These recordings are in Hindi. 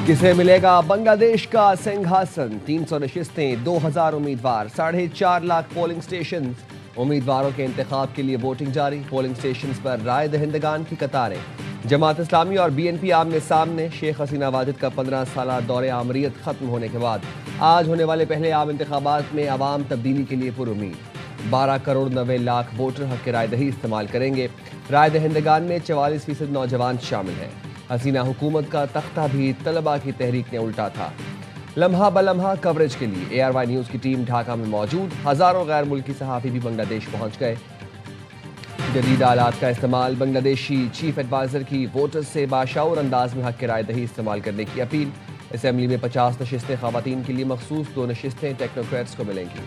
किसे मिलेगा बांग्लादेश का सिंहासन? 300 नशिस्तें, 2000 उम्मीदवार, 4.5 लाख पोलिंग स्टेशन। उम्मीदवारों के इंतखाब के लिए वोटिंग जारी। पोलिंग स्टेशन पर राय दहिंदगान की कतारें। जमात इस्लामी और BNP आमने सामने। शेख हसीना वाजिद का 15 साल दौरे आमरीत खत्म होने के बाद आज होने वाले पहले आम इंतखाबात में अवाम तब्दीली के लिए पुरुमीद। 12 करोड़ 90 लाख वोटर हक राय दही इस्तेमाल करेंगे। राय दहिंदगान में 44% नौजवान शामिल हैं। हसीना हुकूमत का तख्ता भी तलबा की तहरीक ने उल्टा था। लम्हा बलम्हा कवरेज के लिए ARY न्यूज़ की टीम ढाका में मौजूद। हजारों गैर मुल्की सहाफ़ी भी बांग्लादेश पहुंच गए। जदीद आलात का इस्तेमाल। बांग्लादेशी चीफ एडवाइजर की वोटर्स से बाशऊर अंदाज में हक राय दही इस्तेमाल करने की अपील। असेंबली में 50 नशिस्तें ख़वातीन के लिए मखसूस, 2 नशिस्तें टेक्नोक्रेट्स को मिलेंगी।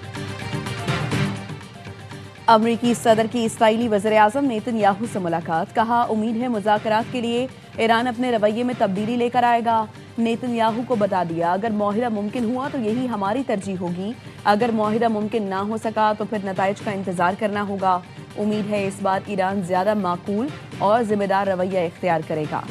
अमरीकी सदर की इसराइली वज़ीर-ए-आज़म नेतन्याहू से मुलाकात। कहा, उम्मीद है मुज़ाकरात के लिए ईरान अपने रवैये में तब्दीली लेकर आएगा। नेतन्याहू को बता दिया, अगर मुआहिदा मुमकिन हुआ तो यही हमारी तरजीह होगी, अगर मुआहिदा मुमकिन ना हो सका तो फिर नताइज का इंतजार करना होगा। उम्मीद है इस बार ईरान ज्यादा माकूल और जिम्मेदार रवैया इख्तियार करेगा।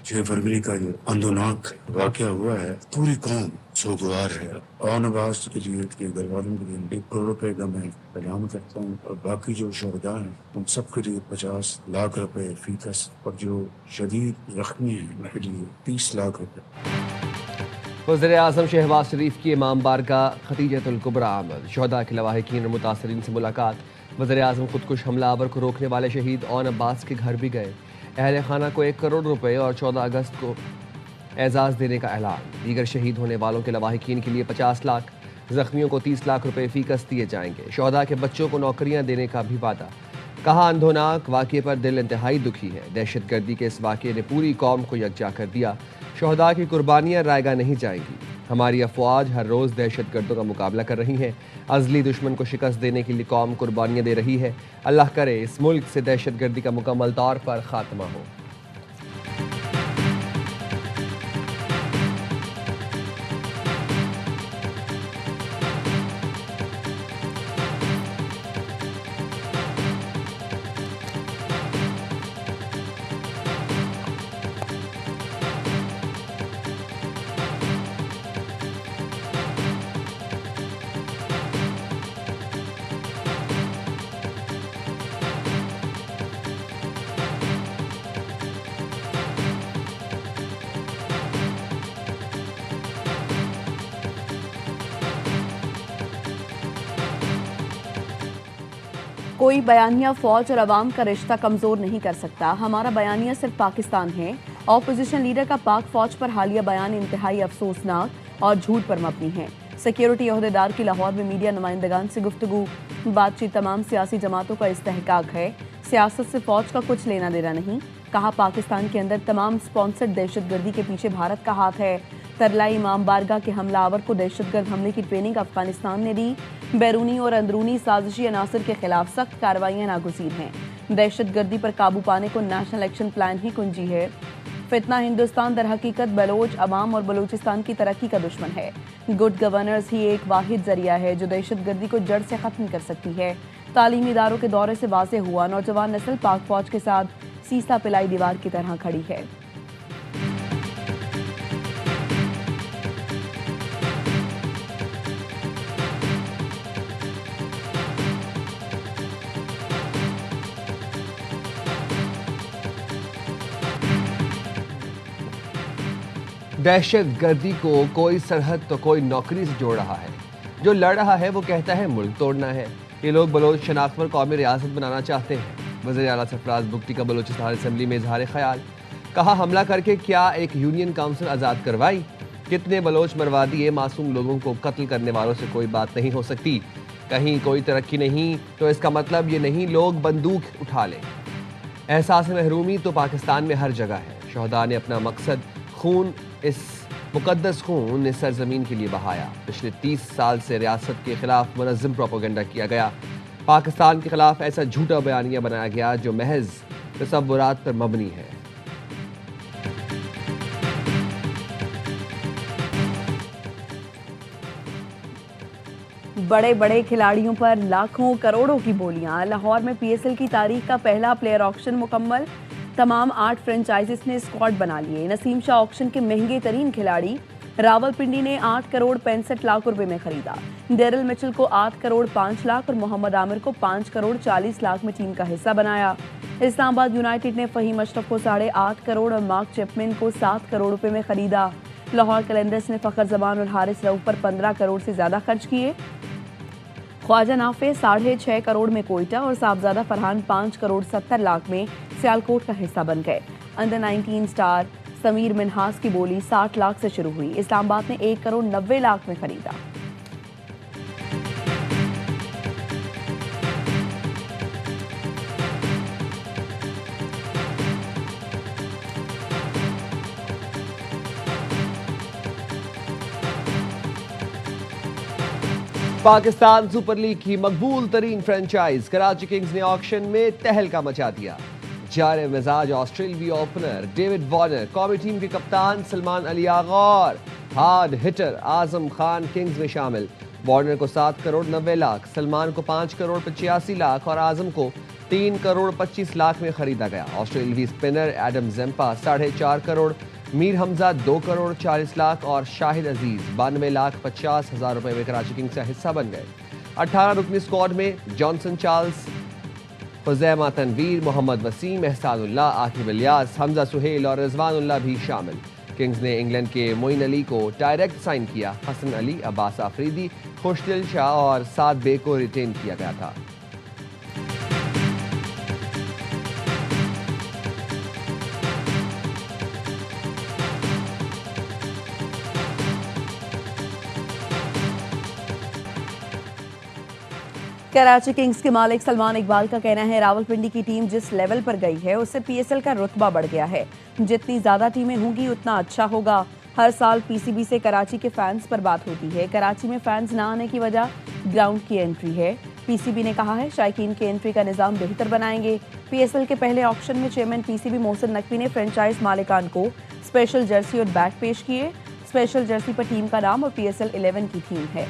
6 फरवरी का जो अंदोनाक वाक़या हुआ है, पूरी कौम सोगवार है। और नवाज के लिए, के घर वालों के लिए 1 करोड़ रुपए का मैं पैगाम करता हूँ, और बाकी जो शहदा हैं उन सब के लिए 50 लाख रुपए फीस, और जो शदीद जख्मी हैं उनके लिए 30 लाख रुपए। वज़ीर-ए-आज़म शहबाज शरीफ की इमाम बारगाह खतीजतुल कुबरा आमद। शहदा के लवाहिकीन और मुतासरीन से मुलाकात। वज़ीर-ए-आज़म खुदकुश हमलावर को रोकने वाले शहीद ओन अब्बास के घर भी गए। अहल खाना को 1 करोड़ रुपए और 14 अगस्त को एजाज़ देने का ऐलान। दीगर शहीद होने वालों के लवाहिकीन के लिए 50 लाख, जख्मियों को 30 लाख रुपए फीकस दिए जाएंगे। शहदा के बच्चों को नौकरियां देने का भी वादा। कहा, अंधोनाक वाक़े पर दिल इंतहाई दुखी है। दहशतगर्दी के इस वाक़े ने पूरी कौम को यकजा कर दिया। शहदा की कुर्बानियाँ रायगा नहीं जाएंगी। हमारी अफवाज हर रोज़ दहशतगर्दों का मुकाबला कर रही हैं। अज़ली दुश्मन को शिकस्त देने के लिए कौम कुर्बानियाँ दे रही है। अल्लाह करे इस मुल्क से दहशतगर्दी का मुकम्मल तौर पर खात्मा हो। कोई बयानिया फौज और अवाम का रिश्ता कमजोर नहीं कर सकता। हमारा बयानिया सिर्फ पाकिस्तान है। ऑपोजिशन लीडर का पाक फौज पर हालिया बयान इंतहाई अफसोसनाक और झूठ पर मबनी है। सिक्योरिटी अहदेदार की लाहौर में मीडिया नुमाइंदगान से गुफ्तगू। बातचीत तमाम सियासी जमातों का इस्तेहकाक है, सियासत से फौज का कुछ लेना देना नहीं। कहा, पाकिस्तान के अंदर तमाम स्पॉन्सर्ड दहशतगर्दी के पीछे भारत का हाथ है। तरलाई इमाम बारगाह के हमलावर को दहशतगर्द हमले की ट्रेनिंग अफगानिस्तान ने दी। बैरूनी और अंदरूनी साजिशी अनासर के खिलाफ सख्त कार्रवाइयां नागुज़ीर हैं। दहशतगर्दी पर काबू पाने को नेशनल एक्शन प्लान ही कुंजी है। फितना हिंदुस्तान दर हकीकत बलोच अवाम और बलूचिस्तान की तरक्की का दुश्मन है। गुड गवर्नेंस ही एक वाहिद जरिया है जो दहशतगर्दी को जड़ से खत्म कर सकती है। तालीमी इदारों के दौरे से वाज़े हुआ, नौजवान नस्ल पाक फौज के साथ सीसा पिलाई दीवार की तरह खड़ी है। दहशतगर्दी को कोई सरहद तो कोई नौकरी से जोड़ रहा है। जो लड़ रहा है वो कहता है मुल्क तोड़ना है। ये लोग बलोच शनाख्त पर कौमी रियासत बनाना चाहते हैं। वज़ीर आला सरफराज बुगटी का बलोचिस्तान असेंबली में इजहार ख्याल। कहा, हमला करके क्या एक यूनियन काउंसिल आज़ाद करवाई? कितने बलोच मरवा दिए। मासूम लोगों को कत्ल करने वालों से कोई बात नहीं हो सकती। कहीं कोई तरक्की नहीं तो इसका मतलब ये नहीं लोग बंदूक उठा लें। एहसास महरूमी तो पाकिस्तान में हर जगह है। शहदा ने अपना मकसद खून, इस मुकद्दस खून इस सरजमीन के लिए बहाया। पिछले 30 साल से रियासत के खिलाफ मुनज़्ज़म प्रोपेगेंडा किया गया। पाकिस्तान के खिलाफ ऐसा झूठा बयानिया बनाया गया जो महज तसव्वुरात पर मबनी है। बड़े बड़े खिलाड़ियों पर लाखों करोड़ों की बोलियां। लाहौर में पीएसएल की तारीख का पहला प्लेयर ऑक्शन मुकम्मल। तमाम 8 फ्रेंचाइजीज ने स्क्वाड बना लिए। नसीम शाह ऑक्शन के महंगे तरीन खिलाड़ी। रावलपिंडी ने 8 करोड़ 65 लाख रुपए में खरीदा। डेरिल मिचेल को 8 करोड़ 5 लाख और मोहम्मद आमिर को 5 करोड़ 40 लाख में टीम का हिस्सा बनाया। इस्लामाबाद यूनाइटेड ने फहीम अशरफ को 8.5 करोड़ और मार्क चैपमैन को 7 करोड़ रुपए में खरीदा। लाहौर कैलेंडर्स ने फ़खर जमान और हारिस रऊफ पर 15 करोड़ से ज्यादा खर्च किए। ख्वाजा नाफे 6.5 करोड़ में कोयटा और साहबजादा फरहान 5 करोड़ 70 लाख में सियालकोट का हिस्सा बन गए। अंडर 19 स्टार समीर मिनहास की बोली 60 लाख से शुरू हुई। इस्लामाबाद ने 1 करोड़ 90 लाख में खरीदा। पाकिस्तान सुपर लीग की मकबूल तरीन फ्रेंचाइज कराची किंग्स ने ऑक्शन में तहलका मचा दिया। जारे मिजाज ऑस्ट्रेलियावी ओपनर डेविड वार्नर, कौमी टीम के कप्तान सलमान अली आगा और hard hitter Azam Khan Kings में शामिल। वार्नर को 7 करोड़ 90 लाख, सलमान को 5 करोड़ 85 लाख और आजम को 3 करोड़ 25 लाख में खरीदा गया। ऑस्ट्रेलियावी spinner Adam Zampa 4.5 crore, Mir Hamza 2 crore 40 lakh और शाहिद अजीज 92 लाख 50 हजार रुपए में कराची किंग्स का हिस्सा बन गए। 18 रुकनी स्क्वाड में जॉनसन चार्ल्स, खुजैमा तनवीर, मोहम्मद वसीम, एहसानुल्लाह, आकिब इलियास, हमजा सुहेल और रिजवानुल्लाह भी शामिल। किंग्स ने इंग्लैंड के मोइन अली को डायरेक्ट साइन किया। हसन अली, अब्बास आफरीदी, खुशदिल शाह और साद बे को रिटेन किया गया था। कराची किंग्स के मालिक सलमान इकबाल का कहना है रावलपिंडी की टीम जिस लेवल पर गई है उससे पीएसएल का रुतबा बढ़ गया है। जितनी ज्यादा टीमें होंगी उतना अच्छा होगा। हर साल पीसीबी से कराची के फैंस पर बात होती है। कराची में फैंस ना आने की वजह ग्राउंड की एंट्री है। पीसीबी ने कहा है शायकीन की एंट्री का निजाम बेहतर बनाएंगे। पीएसएल के पहले ऑक्शन में चेयरमैन पीसीबी मोहसिन नकवी ने फ्रेंचाइज मालिकान को स्पेशल जर्सी और बैट पेश किए। स्पेशल जर्सी पर टीम का नाम और पीएसएल 11 की थीम है।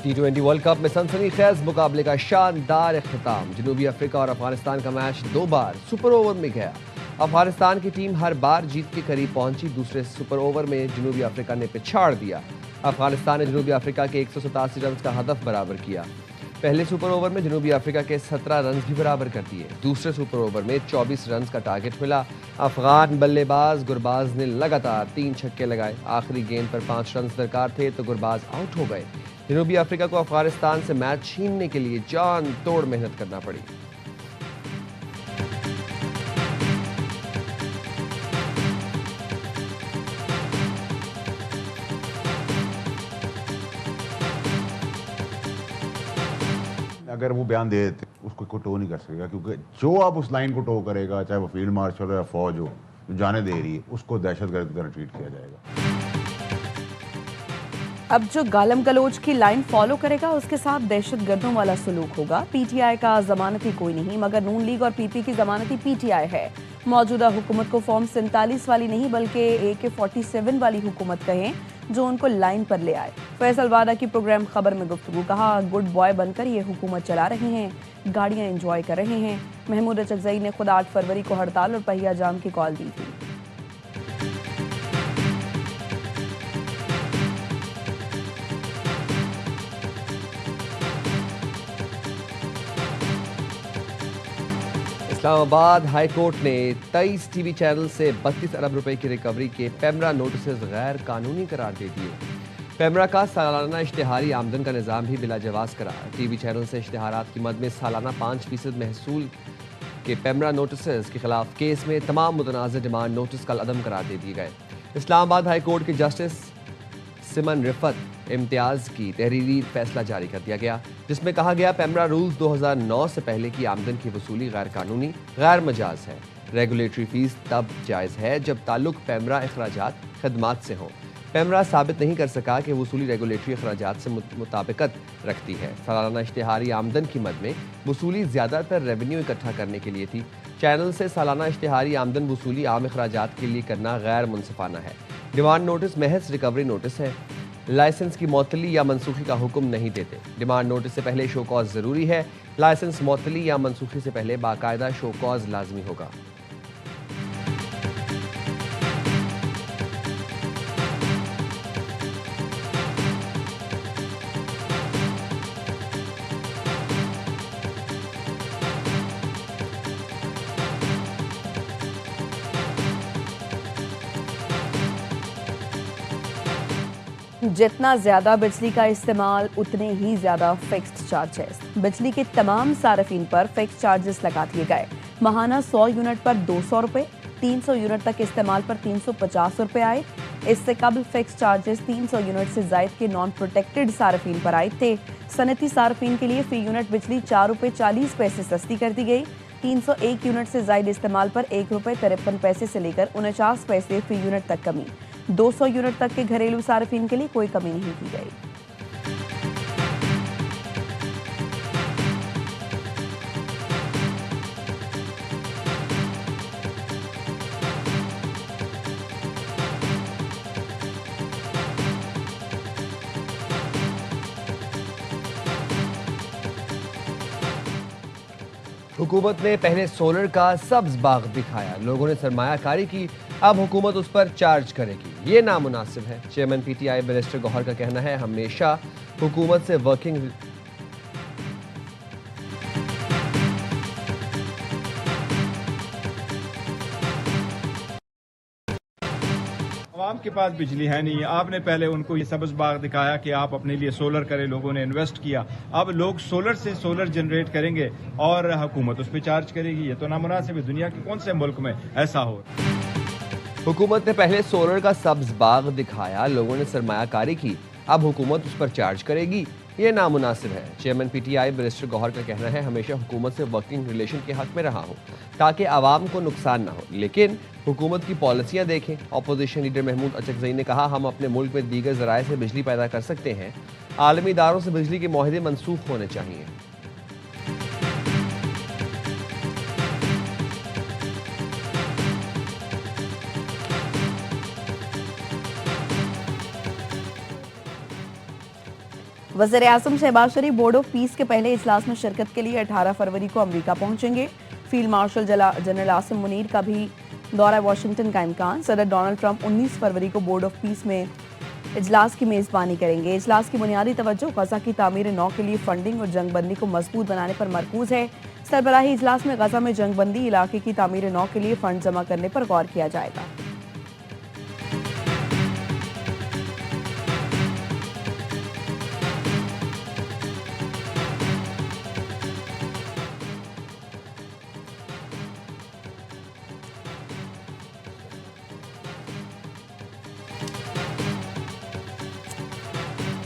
T20 वर्ल्ड कप में सनसनीखेज मुकाबले का शानदार इख्तिताम। जनूबी अफ्रीका और अफगानिस्तान का मैच 2 बार सुपर ओवर में गया। अफगानिस्तान की टीम हर बार जीत के करीब पहुंची। दूसरे सुपर ओवर में जनूबी अफ्रीका ने पिछाड़ दिया। अफगानिस्तान ने जनूबी अफ्रीका के 187 रन का हदफ बराबर किया। पहले सुपर ओवर में जनूबी अफ्रीका के 17 रन भी बराबर कर दिए। दूसरे सुपर ओवर में 24 रन का टारगेट मिला। अफगान बल्लेबाज गुरबाज ने लगातार 3 छक्के लगाए। आखिरी गेंद पर 5 रन दरकार थे तो गुरबाज आउट हो गए। जनूबी अफ्रीका को अफगानिस्तान से मैच छीनने के लिए जान तोड़ मेहनत करना पड़ी। अगर वो बयान दे देते उसको कोई टो नहीं कर सकेगा, क्योंकि जो आप उस लाइन को टो करेगा, चाहे वो फील्ड मार्शल हो या फौज हो जो जाने दे रही है, उसको दहशतगर्द की तरह ट्रीट किया जाएगा। अब जो गालम गलोच की लाइन फॉलो करेगा उसके साथ दहशतगर्दों वाला सलूक होगा। पीटीआई का जमानती कोई नहीं, मगर नून लीग और पीपी की जमानती पीटीआई है। मौजूदा हुकूमत को फॉर्म 47 वाली नहीं बल्कि AK-47 वाली हुकूमत कहें जो उनको लाइन पर ले आए। फैसल वादा की प्रोग्राम खबर में गुफ्तगू, कहा गुड बॉय बनकर ये हुकूमत चला रहे हैं, गाड़ियां एंजॉय कर रहे हैं। महमूद अचकजई ने खुद 8 फरवरी को हड़ताल और पहिया जाम की कॉल दी थी। इस्लामाबाद हाई कोर्ट ने 23 टीवी चैनल से 32 अरब रुपए की रिकवरी के पेमरा नोटिस गैर कानूनी करार दे दिए। पेमरा का सालाना इश्तिहारी आमदन का निज़ाम भी बिला जवाज करार। टीवी चैनल से इश्तिहारात की मद में सालाना 5% महसूल के पेमरा नोटिस के खिलाफ केस में तमाम मुतनाज़ डिमांड नोटिस कल अदम करार दे दिए गए। इस्लामाबाद हाई कोर्ट के जस्टिस सिमन रिफत इम्तियाज़ की तहरीरी फैसला जारी कर दिया गया, जिसमें कहा गया पेमरा रूल्स 2009 से पहले की आमदन की वसूली गैर कानूनी गैर मजाज है। रेगुलेटरी फीस तब जायज़ है जब ताल्लुक पेमरा अखराजात खदमात से हो। पेमरा साबित नहीं कर सका कि वसूली रेगुलेटरी अखराजात से मुताबिकत रखती है। सालाना इश्तिहारी आमदन की मद में वसूली ज़्यादातर रेवेन्यू इकट्ठा करने के लिए थी। चैनल से सालाना इश्तिहारी आमदन वसूली आम अखराजात के लिए करना गैर मुनसिफाना है। डिमांड नोटिस महज रिकवरी नोटिस है, लाइसेंस की मअतली या मनसूखी का हुक्म नहीं देते। डिमांड नोटिस से पहले शो कॉज ज़रूरी है, लाइसेंस मअतली या मनसूखी से पहले बाकायदा शो कॉज लाजमी होगा। जितना ज्यादा बिजली का इस्तेमाल उतने ही ज्यादा फिक्स्ड चार्जेस। बिजली के तमाम सार्फिन पर फिक्स्ड चार्जेस लगा दिए गए। माहाना 100 यूनिट पर 200 रुपए, 300 यूनिट तक इस्तेमाल पर 350 रुपए आए। इससे कबल फिक्स्ड चार्जेस 300 यूनिट से जायद के नॉन प्रोटेक्टेड सार्फिन पर आए थे। सनती सार्फिन के लिए फी यूनिट बिजली 4 रुपए 40 पैसे सस्ती कर दी गई। 301 यूनिट से जायद इस्तेमाल पर 1 रुपए 53 पैसे से लेकर 49 पैसे फी यूनिट तक कमी। 200 यूनिट तक के घरेलू सार्फिन के लिए कोई कमी नहीं की गई। हुकूमत ने पहले सोलर का सब्ज बाग दिखाया, लोगों ने सरमायाकारी की, अब हुकूमत उस पर चार्ज करेगी। ये नामुनासिब है। चेयरमैन पीटीआई मिनिस्टर गौहर का कहना है, हमेशा हुकूमत से वर्किंग आवाम के पास बिजली है नहीं। आपने पहले उनको ये सब्ज बाग दिखाया कि आप अपने लिए सोलर करें, लोगों ने इन्वेस्ट किया। अब लोग सोलर से सोलर जनरेट करेंगे और हुकूमत उस पर चार्ज करेगी। ये तो नामुनासिब है। दुनिया के कौन से मुल्क में ऐसा हो? हुकूमत ने पहले सोलर का सब्ज बाग दिखाया, लोगों ने सरमायाकारी की, अब हुकूमत उस पर चार्ज करेगी। ये नामुनासिब है। चेयरमैन पीटीआई मिनिस्टर गौहर का कहना है, हमेशा हुकूमत से वर्किंग रिलेशन के हक में रहा हूँ ताकि आवाम को नुकसान ना हो, लेकिन हुकूमत की पॉलिसियाँ देखें। अपोजिशन लीडर महमूद अचकजई ने कहा, हम अपने मुल्क में दीगर ज़राए से बिजली पैदा कर सकते हैं, आलमी इदारों से बिजली के मुआहदे मनसूख होने चाहिए। वज़ीर-ए-आज़म शहबाज शरीफ बोर्ड ऑफ पीस के पहले इजलास में शिरकत के लिए 18 फरवरी को अमेरिका पहुंचेंगे। Field marshal general Asim Munir का भी दौरा वाशिंगटन का इम्कान। सदर डोनाल्ड ट्रंप 19 फरवरी को बोर्ड ऑफ पीस में इजलास की मेज़बानी करेंगे। इजलास की बुनियादी तवज्जो गजा की तामीर नौ के लिए फंडिंग और जंगबंदी को मजबूत बनाने पर मरकूज है। सरबराही इजलास में गजा में जंगबंदी इलाके की तामीर नौ के लिए फंड जमा करने पर गौर किया जाएगा।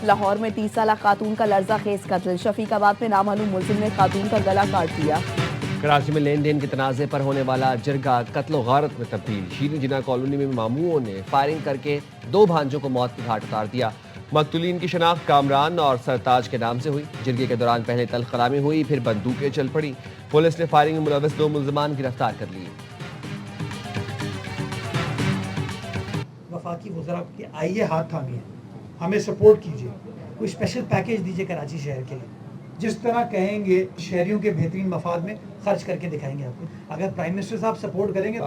लाहौर में 30 साल खातून का लर्जा खेज कत्ल। शफीकाबाद में नामालूम मुलजिम ने खातून का गला काट दिया। कराची में लेन देन के तनाज़े पर होने वाला जरगा कत्लो गारत में तब्दील। शीरी जिना कॉलोनी में मामूओं ने फायरिंग करके 2 भांजों को मौत की घाट उतार दिया। मकतूलीन की शनाख्त कामरान और सरताज के नाम से हुई। जिरगे के दौरान पहले तल्ख कलामी हुई, फिर बंदूकें चल पड़ी। पुलिस ने फायरिंग में मुलव्वस 2 मुल्ज़िमान गिरफ्तार कर लिए। वफाकी वज़रा के आइए हाथ थामिए, हमें सपोर्ट कीजिए, कोई स्पेशल पैकेज दीजिए कराची शहर के लिए। जिस तरह कहेंगे शहरियों के बेहतरीन मफाद में खर्च करके दिखाएंगे आपको। अगर प्राइम मिनिस्टर साहब सपोर्ट करेंगे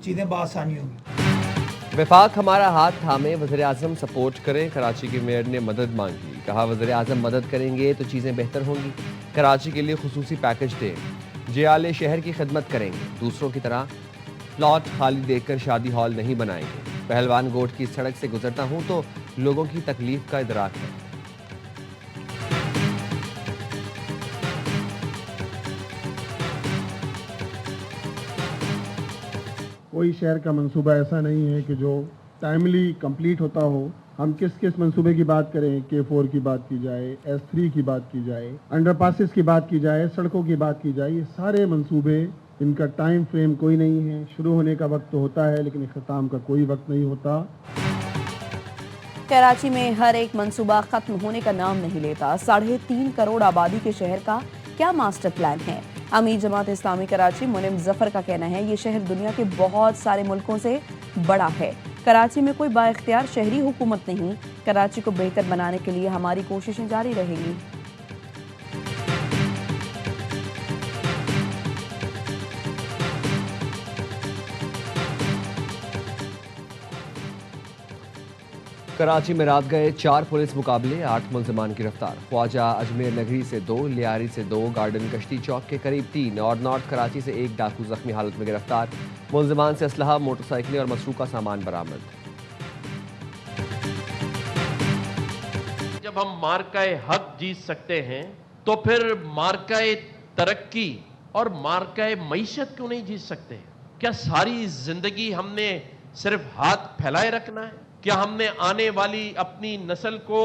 चीज़ें बआसानी होंगी। वफाक हमारा हाथ थामे, वज़ीर-ए-आज़म सपोर्ट करें। कराची के मेयर ने मदद मांगी, कहा वज़ीर-ए-आज़म मदद करेंगे तो चीज़ें बेहतर होंगी। कराची के लिए खुसूसी पैकेज दें। जियाले शहर की खिदमत करेंगे, दूसरों की तरह प्लॉट खाली देखकर शादी हॉल नहीं बनाएंगे। पहलवान गोट की सड़क से गुजरता हूँ तो लोगों की तकलीफ का इदराक है। कोई शहर का मंसूबा ऐसा नहीं है कि जो टाइमली कंप्लीट होता हो। हम किस किस मंसूबे की बात करें, K4 की बात की जाए, S3 की बात की जाए, अंडरपासेस की बात की जाए, सड़कों की बात की जाए, ये सारे मंसूबे, इनका टाइम फ्रेम कोई नहीं है। शुरू होने का वक्त तो होता है लेकिन इख्तिताम का कोई वक्त नहीं होता। कराची में हर एक मंसूबा खत्म होने का नाम नहीं लेता। 3.5 करोड़ आबादी के शहर का क्या मास्टर प्लान है? अमीर जमात इस्लामी कराची मुनिम जफर का कहना है ये शहर दुनिया के बहुत सारे मुल्कों से बड़ा है। कराची में कोई बाइख्तियार शहरी हुकूमत नहीं। कराची को बेहतर बनाने के लिए हमारी कोशिशें जारी रहेंगी। कराची में रात गए 4 पुलिस मुकाबले, 8 मुलजमान गिरफ्तार। ख्वाजा अजमेर नगरी से 2, लियारी से 2, गार्डन कश्ती चौक के करीब 3 और नॉर्थ कराची से 1 डाकू जख्मी हालत में गिरफ्तार। मुलजमान से असलहा, मोटरसाइकिलें और मसरूका सामान बरामद। जब हम मार्काए हक जीत सकते हैं तो फिर मार्काए तरक्की और मार्काए मईशत क्यों नहीं जीत सकते? क्या सारी जिंदगी हमने सिर्फ हाथ फैलाए रखना है? क्या हमने आने वाली अपनी नस्ल को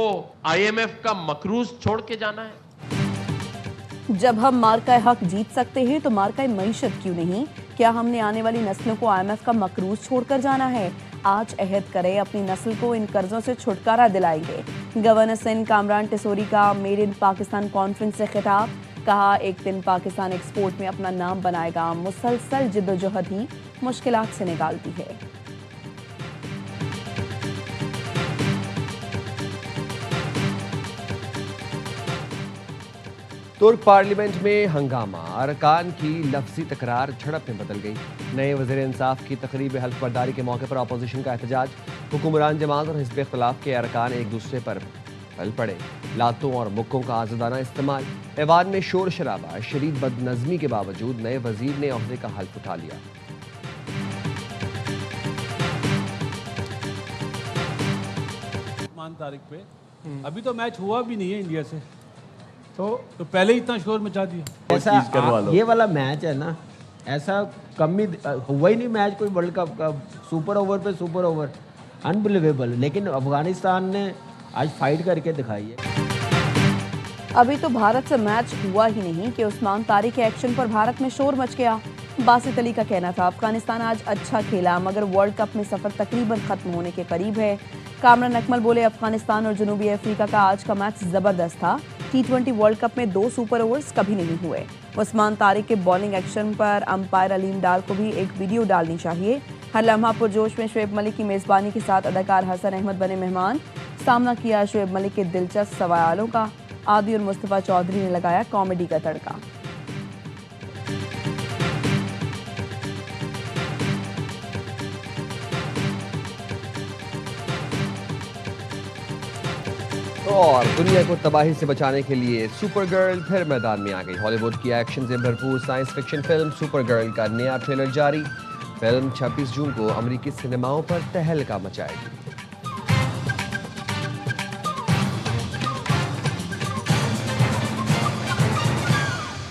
IMF का मकरूज छोड़ के जाना है? जब हम मार्काए हक जीत सकते हैं तो मार्काए मईशत क्यों नहीं? क्या हमने आने वाली नस्लों को IMF का मकरूज छोड़कर जाना है? आज अहद करें अपनी नस्ल को इन कर्जों से छुटकारा दिलाएंगे। गवर्नर सिंध कामरान टिसोरी का मेड इन पाकिस्तान कॉन्फ्रेंस से खिताब। कहा एक दिन पाकिस्तान एक्सपोर्ट में अपना नाम बनाएगा। मुसलसल जिद्दोजहद ही मुश्किलात से निकालती है। तुर्क पार्लियामेंट में हंगामा, अरकान की लफ्जी तकरार झड़प में बदल गई। नए वज़ीर इंसाफ की तकरीब हल्फ बर्दारी के मौके पर अपोजिशन का एहतजाज। हुक्मरान जमात और हिज़्ब इख्तिलाफ के अरकान एक दूसरे पर पल पड़े। लातों और मुक्कों का आज़ादाना इस्तेमाल। ऐवान में शोर शराबा। शदीद बदनज़मी के बावजूद नए वज़ीर ने ओहदे का हल्फ उठा लिया। तारीख पे अभी तो मैच हुआ भी नहीं है इंडिया से, तो पहले ही इतना शोर मचा दिया। ऐसा ये वाला मैच है ना, ऐसा कम ही हुआ ही नहीं मैच कोई वर्ल्ड कप का। सुपर ओवर पे सुपर ओवर, अनबिलीवेबल। लेकिन अफगानिस्तान ने आज फाइट करके दिखाई है। अभी तो भारत से मैच हुआ ही नहीं कि उस्मान तारिक के एक्शन पर भारत में शोर मच गया। बासित अली का कहना था अफगानिस्तान आज अच्छा खेला मगर वर्ल्ड कप में सफर तकरीबन खत्म होने के करीब है। कामरान अकमल बोले अफगानिस्तान और जनूबी अफ्रीका का आज का मैच जबरदस्त था। T20 वर्ल्ड कप में 2 सुपर ओवर्स कभी नहीं हुए। उस्मान तारिक के बॉलिंग एक्शन पर अंपायर अलीम डार को भी एक वीडियो डालनी चाहिए। हर लम्हा पुरजोश में शोएब मलिक की मेजबानी के साथ अदाकार हसन अहमद बने मेहमान। सामना किया शोएब मलिक के दिलचस्प सवालों का। आदि और मुस्तफा चौधरी ने लगाया कॉमेडी का तड़का। और दुनिया को तबाही से बचाने के लिए सुपर गर्ल फिर मैदान में आ गई। हॉलीवुड की एक्शन से भरपूर science fiction film super girl का नया ट्रेलर जारी। फिल्म 26 जून को अमेरिकी सिनेमाओं पर तहलका मचाएगी।